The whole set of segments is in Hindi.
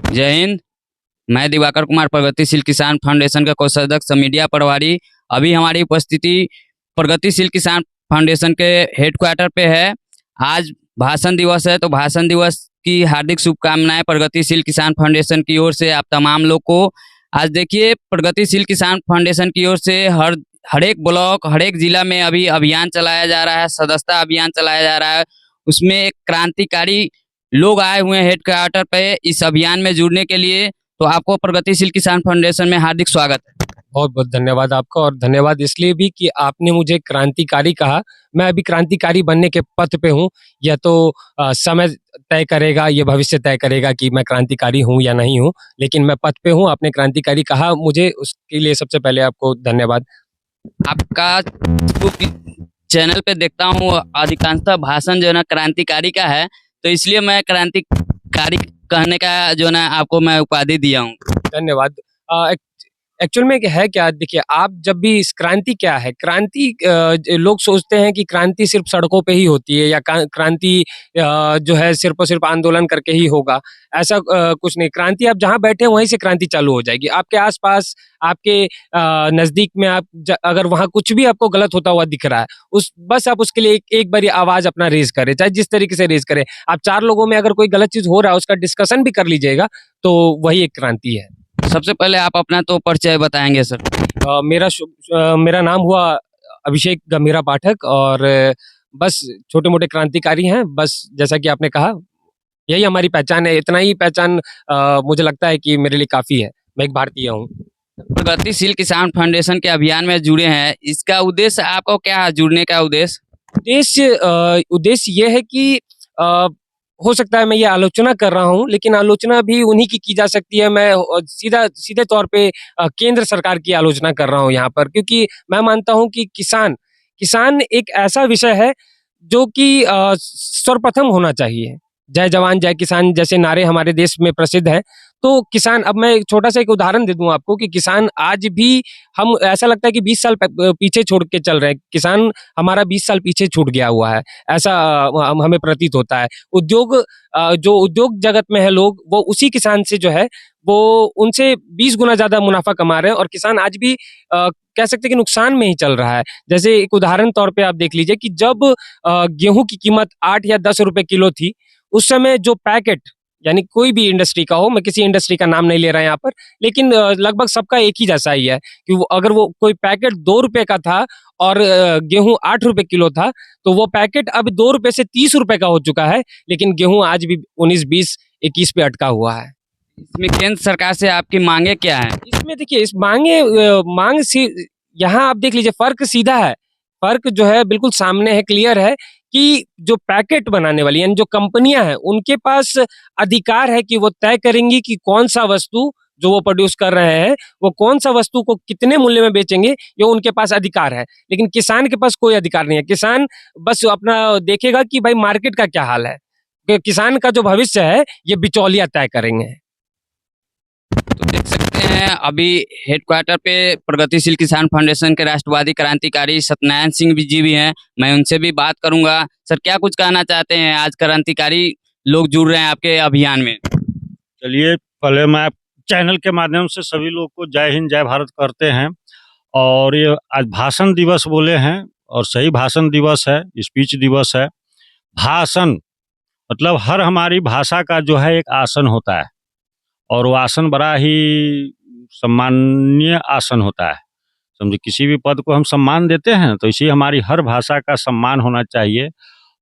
जय हिंद। मैं दिवाकर कुमार प्रगतिशील किसान फाउंडेशन का कोषाध्यक्ष मीडिया प्रभारी। अभी हमारी उपस्थिति प्रगतिशील किसान फाउंडेशन के हेडक्वार्टर पे है। आज भाषण दिवस है, तो भाषण दिवस की हार्दिक शुभकामनाएं प्रगतिशील किसान फाउंडेशन की ओर से आप तमाम लोग को। आज देखिए, प्रगतिशील किसान फाउंडेशन की ओर से हर एक ब्लॉक, हर एक जिला में अभी अभियान चलाया जा रहा है, सदस्यता अभियान चलाया जा रहा है। उसमें एक क्रांतिकारी लोग आए हुए हैं हेडक्वार्टर पे इस अभियान में जुड़ने के लिए। तो आपको प्रगतिशील किसान फाउंडेशन में हार्दिक स्वागत है। बहुत बहुत धन्यवाद आपका, और धन्यवाद इसलिए भी कि आपने मुझे क्रांतिकारी कहा। मैं अभी क्रांतिकारी बनने के पथ पे हूँ। यह तो समय तय करेगा, ये भविष्य तय करेगा कि मैं क्रांतिकारी हूँ या नहीं हूँ, लेकिन मैं पथ पे हूँ। आपने क्रांतिकारी कहा मुझे, उसके लिए सबसे पहले आपको धन्यवाद। आपका चैनल पे देखता हूँ अधिकांशतः भाषण जो है ना क्रांतिकारी का है, तो इसलिए मैं क्रांतिकारी कहने का जो है ना आपको मैं उपाधि दिया हूँ। धन्यवाद। एक्चुअल में है क्या, देखिए, आप जब भी इस क्रांति क्या है, क्रांति लोग सोचते हैं कि क्रांति सिर्फ सड़कों पे ही होती है, या क्रांति जो है सिर्फ और सिर्फ आंदोलन करके ही होगा। ऐसा कुछ नहीं। क्रांति आप जहाँ बैठे हैं वहीं से क्रांति चालू हो जाएगी। आपके आसपास, आपके नजदीक में, आप अगर वहाँ कुछ भी आपको गलत होता हुआ दिख रहा है, बस आप उसके लिए एक बारी आवाज अपना रेज करें, चाहे जिस तरीके से रेज करें। आप 4 लोगों में अगर कोई गलत चीज हो रहा है उसका डिस्कशन भी कर लीजिएगा, तो वही एक क्रांति है। सबसे पहले आप अपना तो परिचय बताएंगे सर। मेरा नाम हुआ अभिषेक गंभीरा पाठक, और बस छोटे मोटे क्रांतिकारी हैं। बस जैसा कि आपने कहा, यही हमारी पहचान है। इतना ही पहचान मुझे लगता है कि मेरे लिए काफी है। मैं एक भारतीय हूँ। प्रगतिशील किसान फाउंडेशन के अभियान में जुड़े हैं, इसका उद्देश्य आपको क्या है, जुड़ने का उद्देश्य? उद्देश्य ये है कि हो सकता है मैं ये आलोचना कर रहा हूँ, लेकिन आलोचना भी उन्हीं की जा सकती है। मैं सीधे तौर पे केंद्र सरकार की आलोचना कर रहा हूँ यहाँ पर, क्योंकि मैं मानता हूँ कि किसान एक ऐसा विषय है जो कि सर्वप्रथम होना चाहिए। जय जवान जय किसान जैसे नारे हमारे देश में प्रसिद्ध हैं। तो किसान, अब मैं एक छोटा सा एक उदाहरण दे दूं आपको कि किसान आज भी, हम ऐसा लगता है कि 20 साल पीछे छोड़ के चल रहे हैं। किसान हमारा 20 साल पीछे छूट गया हुआ है, ऐसा हमें प्रतीत होता है। जो उद्योग जगत में है लोग, वो उसी किसान से जो है वो उनसे 20 गुना ज्यादा मुनाफा कमा रहे हैं, और किसान आज भी कह सकते हैं कि नुकसान में ही चल रहा है। जैसे एक उदाहरण तौर पे आप देख लीजिए कि जब गेहूं की कीमत 8 या 10 रुपए किलो थी, उस समय जो पैकेट, यानी कोई भी इंडस्ट्री का हो, मैं किसी इंडस्ट्री का नाम नहीं ले रहा यहाँ पर, लेकिन लगभग सबका एक ही जैसा ही है कि अगर वो कोई पैकेट 2 रुपए का था और गेहूं 8 रुपए किलो था, तो वो पैकेट अब 2 रुपए से 30 रुपए का हो चुका है, लेकिन गेहूं आज भी 19, 20, 21 पे अटका हुआ है। इसमें केंद्र सरकार से आपकी मांगे क्या है? इसमें देखिए, इस मांग से यहाँ आप देख लीजिए, फर्क सीधा है। फर्क जो है बिल्कुल सामने है, क्लियर है कि जो पैकेट बनाने वाली, यानी जो कंपनियां हैं, उनके पास अधिकार है कि वो तय करेंगी कि कौन सा वस्तु जो वो प्रोड्यूस कर रहे हैं, वो कौन सा वस्तु को कितने मूल्य में बेचेंगे, ये उनके पास अधिकार है। लेकिन किसान के पास कोई अधिकार नहीं है। किसान बस अपना देखेगा कि भाई मार्केट का क्या हाल है। किसान का जो भविष्य है ये बिचौलिया तय करेंगे। तो देख सकते हैं अभी हेडक्वार्टर पे प्रगतिशील किसान फाउंडेशन के राष्ट्रवादी क्रांतिकारी सत्यनारायण सिंह जी भी हैं। मैं उनसे भी बात करूंगा। सर, क्या कुछ कहना चाहते हैं? आज क्रांतिकारी लोग जुड़ रहे हैं आपके अभियान में। चलिए, पहले मैं चैनल के माध्यम से सभी लोग को जय हिंद जय भारत करते हैं। और ये आज भाषण दिवस बोले हैं, और सही भाषण दिवस है, स्पीच दिवस है। भाषण मतलब हर हमारी भाषा का जो है एक आसन होता है, और वो आसन बड़ा ही सम्माननीय आसन होता है। समझे, किसी भी पद को हम सम्मान देते हैं, तो इसी हमारी हर भाषा का सम्मान होना चाहिए।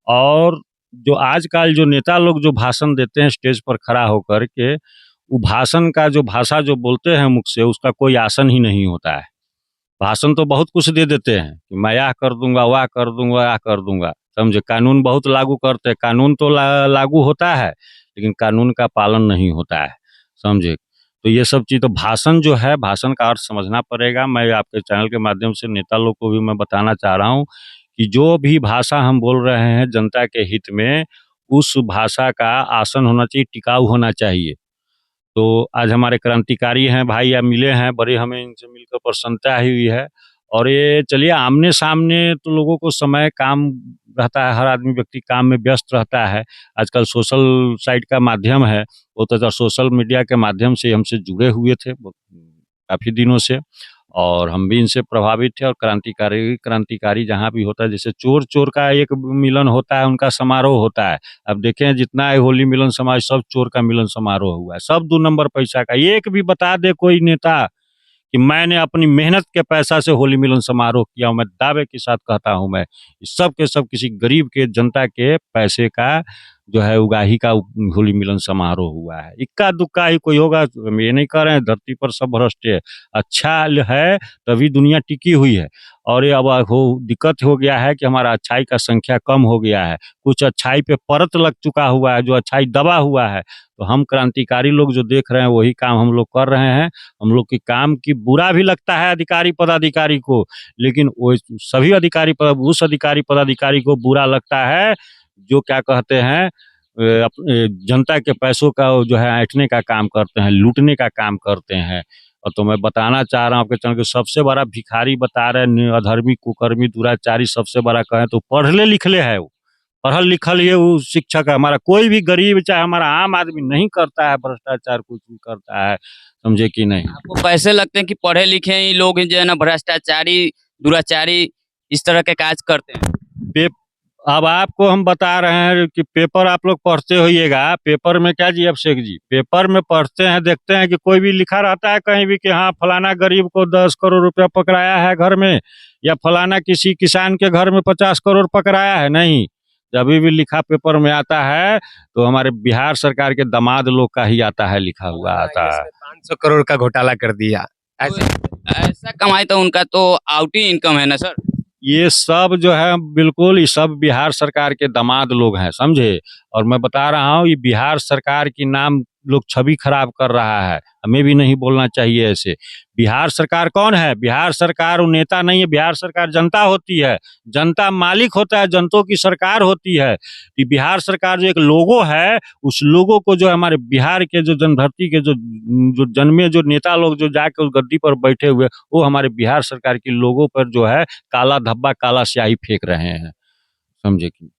और जो आजकल जो नेता लोग जो भाषण देते हैं स्टेज पर खड़ा होकर के, वो भाषण का जो भाषा जो बोलते हैं मुख से, उसका कोई आसन ही नहीं होता है। भाषण तो बहुत कुछ दे देते हैं कि मैं यह कर दूंगा, वह कर दूंगा, यह कर दूंगा। समझे, कानून बहुत लागू करते हैं। कानून तो लागू होता है, लेकिन कानून का पालन नहीं होता है। समझे, तो ये सब चीज़, तो भाषण जो है, भाषण का अर्थ समझना पड़ेगा। मैं आपके चैनल के माध्यम से नेता लोग को भी मैं बताना चाह रहा हूँ कि जो भी भाषा हम बोल रहे हैं जनता के हित में, उस भाषा का आसन होना चाहिए, टिकाऊ होना चाहिए। तो आज हमारे क्रांतिकारी हैं भाई, या मिले हैं, बड़ी हमें इनसे मिलकर प्रसन्नता हुई है। और ये चलिए, आमने सामने तो लोगों को समय काम रहता है, हर आदमी व्यक्ति काम में व्यस्त रहता है। आजकल सोशल साइट का माध्यम है, वो तो सोशल मीडिया के माध्यम से हमसे जुड़े हुए थे काफ़ी दिनों से, और हम भी इनसे प्रभावित थे। और क्रांतिकारी जहाँ भी होता है, जैसे चोर का एक मिलन होता है, उनका समारोह होता है। अब देखें जितना है होली मिलन समाज, सब चोर का मिलन समारोह हुआ है, सब 2 नंबर पैसा का। एक भी बता दे कोई नेता कि मैंने अपनी मेहनत के पैसा से होली मिलन समारोह किया हूँ, मैं दावे के साथ कहता हूँ, मैं सब के सब किसी गरीब के, जनता के पैसे का जो है उगाही का होली मिलन समारोह हुआ है। इक्का दुक्का ही कोई होगा, हम ये नहीं कह रहे हैं धरती पर सब भ्रष्ट है। अच्छा है तभी दुनिया टिकी हुई है। और ये अब दिक्कत हो गया है कि हमारा अच्छाई का संख्या कम हो गया है, कुछ अच्छाई पे परत लग चुका हुआ है, जो अच्छाई दबा हुआ है। तो हम क्रांतिकारी लोग जो देख रहे हैं वही काम हम लोग कर रहे हैं। हम लोग के काम की बुरा भी लगता है अधिकारी पदाधिकारी को, लेकिन वो सभी उस अधिकारी पदाधिकारी को बुरा लगता है जो क्या कहते हैं जनता के पैसों का जो है ऐंठने का काम करते हैं, लूटने का काम करते हैं। और तो मैं बताना चाह रहा हूँ आपके चैनल के सबसे बड़ा भिखारी बता रहे हैं, अधर्मी, कुकर्मी, दुराचारी सबसे बड़ा कहें तो पढ़ले लिखले है वो, पढ़ल लिखल ये वो शिक्षक है। हमारा कोई भी गरीब चाहे हमारा आम आदमी नहीं करता है भ्रष्टाचार, कुछ भी करता है, समझे कि नहीं। आपको कैसे लगते हैं कि पढ़े लिखे ही लोग जो है ना भ्रष्टाचारी, दुराचारी इस तरह के काज करते हैं? अब आपको हम बता रहे हैं कि पेपर आप लोग पढ़ते होइएगा, पेपर में क्या जी अभिषेक जी, पेपर में पढ़ते हैं, देखते हैं कि कोई भी लिखा रहता है कहीं भी कि हाँ फलाना गरीब को 10 करोड़ रुपया पकड़ाया है घर में, या फलाना किसी किसान के घर में 50 करोड़ पकड़ाया है। नहीं, जब भी लिखा पेपर में आता है तो हमारे बिहार सरकार के दामाद लोग का ही आता है, लिखा हुआ आता है। 500 करोड़ का घोटाला कर दिया। ऐसा कमाई तो उनका तो आउट ही इनकम है ना सर। ये सब जो है बिल्कुल ये सब बिहार सरकार के दामाद लोग हैं, समझे। और मैं बता रहा हूँ ये बिहार सरकार की नाम लोग छवि खराब कर रहा है, हमें भी नहीं बोलना चाहिए ऐसे। बिहार सरकार कौन है? बिहार सरकार वो नेता नहीं है, बिहार सरकार जनता होती है, जनता मालिक होता है, जनतों की सरकार होती है। ये बिहार सरकार जो एक लोगो है, उस लोगो को जो हमारे बिहार के जो जनधरती के जो जन्मे जो नेता लोग जो जाके उस गद्दी पर बैठे हुए, वो हमारे बिहार सरकार के लोगों पर जो है काला धब्बा, काला स्याही फेंक रहे हैं, समझे कि।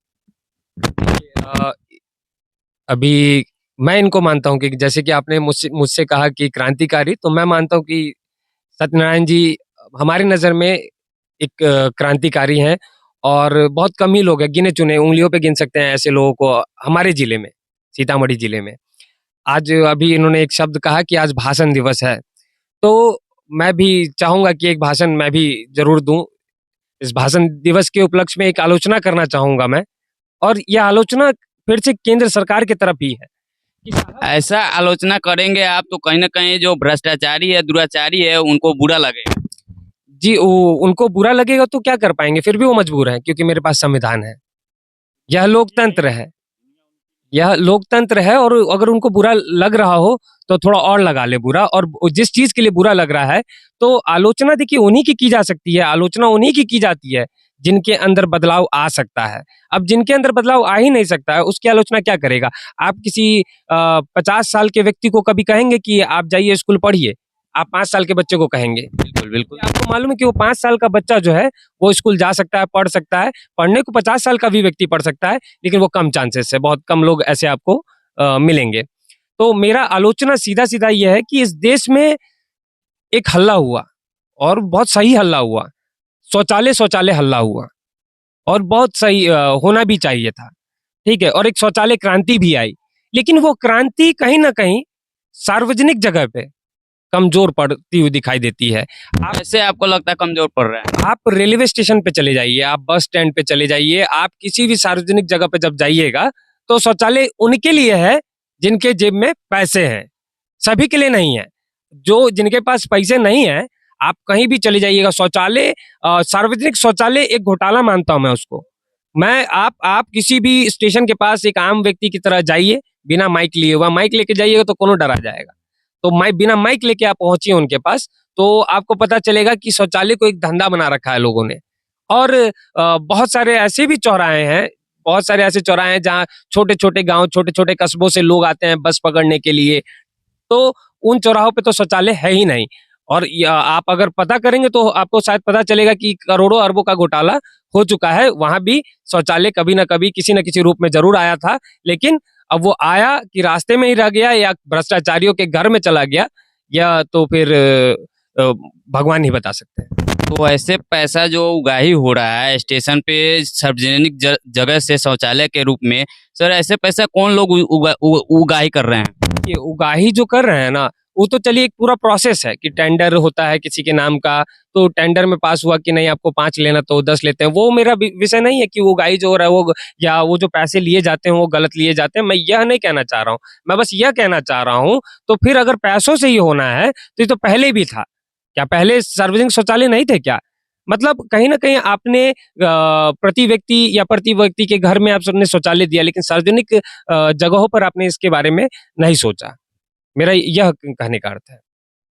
अभी मैं इनको मानता हूँ कि जैसे कि आपने मुझसे मुझसे कहा कि क्रांतिकारी, तो मैं मानता हूँ कि सत्यनारायण जी हमारी नज़र में एक क्रांतिकारी हैं। और बहुत कम ही लोग हैं, गिने चुने उंगलियों पे गिन सकते हैं ऐसे लोगों को हमारे जिले में, सीतामढ़ी जिले में। आज अभी इन्होंने एक शब्द कहा कि आज भाषण दिवस है, तो मैं भी चाहूंगा कि एक भाषण मैं भी जरूर दूं। इस भाषण दिवस के उपलक्ष्य में एक आलोचना करना चाहूंगा मैं, और यह आलोचना फिर से केंद्र सरकार की तरफ ही है। ऐसा आलोचना करेंगे आप तो कहीं ना कहीं जो भ्रष्टाचारी है, दुराचारी है, उनको बुरा लगेगा। जी, उनको बुरा लगेगा तो क्या कर पाएंगे, फिर भी वो मजबूर हैं क्योंकि मेरे पास संविधान है। यह लोकतंत्र है, यह लोकतंत्र है। और अगर उनको बुरा लग रहा हो तो थोड़ा और लगा ले बुरा, और जिस चीज के लिए बुरा लग रहा है तो आलोचना देखिए उन्हीं की जा सकती है, आलोचना उन्हीं की जाती है जिनके अंदर बदलाव आ सकता है। अब जिनके अंदर बदलाव आ ही नहीं सकता है उसकी आलोचना क्या करेगा। आप किसी 50 साल के व्यक्ति को कभी कहेंगे कि आप जाइए स्कूल पढ़िए? आप 5 साल के बच्चे को कहेंगे? बिल्कुल बिल्कुल। आपको मालूम है कि वो 5 साल का बच्चा जो है वो स्कूल जा सकता है, पढ़ सकता है। पढ़ने को 50 साल का भी व्यक्ति पढ़ सकता है, लेकिन वो कम चांसेस है, बहुत कम लोग ऐसे आपको मिलेंगे। तो मेरा आलोचना सीधा सीधा यह है कि इस देश में एक हल्ला हुआ, और बहुत सही हल्ला हुआ, शौचालय हल्ला हुआ, और बहुत सही होना भी चाहिए था, ठीक है। और एक शौचालय क्रांति भी आई, लेकिन वो क्रांति कहीं ना कहीं सार्वजनिक जगह पे कमजोर पड़ती हुई दिखाई देती है। ऐसे आपको लगता है कमजोर पड़ रहा है? आप रेलवे स्टेशन पे चले जाइए, आप बस स्टैंड पे चले जाइए, आप किसी भी सार्वजनिक जगह पे जब जाइएगा तो शौचालय उनके लिए है जिनके जेब में पैसे हैं, सभी के लिए नहीं है। जो जिनके पास पैसे नहीं है, आप कहीं भी चले जाइएगा, शौचालय सार्वजनिक शौचालय एक घोटाला मानता हूं मैं उसको। मैं आप किसी भी स्टेशन के पास एक आम व्यक्ति की तरह जाइए, बिना माइक लिए हुआ, माइक लेके जाइएगा तो कोनो डरा जाएगा। तो बिना माइक लेके आप पहुंचिए उनके पास, तो आपको पता चलेगा कि शौचालय को एक धंधा बना रखा है लोगों ने। और बहुत सारे ऐसे भी चौराहे हैं, बहुत सारे ऐसे चौराहे हैं जहाँ छोटे छोटे गांव, छोटे छोटे कस्बों से लोग आते हैं बस पकड़ने के लिए, तो उन चौराहों पे तो शौचालय है ही नहीं। और आप अगर पता करेंगे तो आपको शायद पता चलेगा कि करोड़ों अरबों का घोटाला हो चुका है। वहां भी शौचालय कभी ना कभी किसी न किसी रूप में जरूर आया था, लेकिन अब वो आया कि रास्ते में ही रह गया या भ्रष्टाचारियों के घर में चला गया, या तो फिर भगवान ही बता सकते हैं। तो ऐसे पैसा जो उगाही हो रहा है स्टेशन पे सार्वजनिक जगह से शौचालय के रूप में, सर ऐसे पैसा कौन लोग उगाही कर रहे हैं? ये उगाही जो कर रहे हैं ना, वो तो चलिए एक पूरा प्रोसेस है कि टेंडर होता है किसी के नाम का, तो टेंडर में पास हुआ कि नहीं आपको 5 लेना तो 10 लेते हैं। वो मेरा विषय नहीं है कि उगाही जो हो रहा है वो, या वो जो पैसे लिए जाते हैं वो गलत लिए जाते हैं, मैं यह नहीं कहना चाह रहा हूँ। मैं बस यह कहना चाह रहा हूँ, तो फिर अगर पैसों से ही होना है तो ये तो पहले भी था। क्या पहले सार्वजनिक शौचालय नहीं थे क्या? मतलब कहीं ना कहीं आपने प्रति व्यक्ति या प्रति व्यक्ति के घर में आप सबने शौचालय दिया, लेकिन सार्वजनिक जगहों पर आपने इसके बारे में नहीं सोचा। मेरा यह कहने का अर्थ है।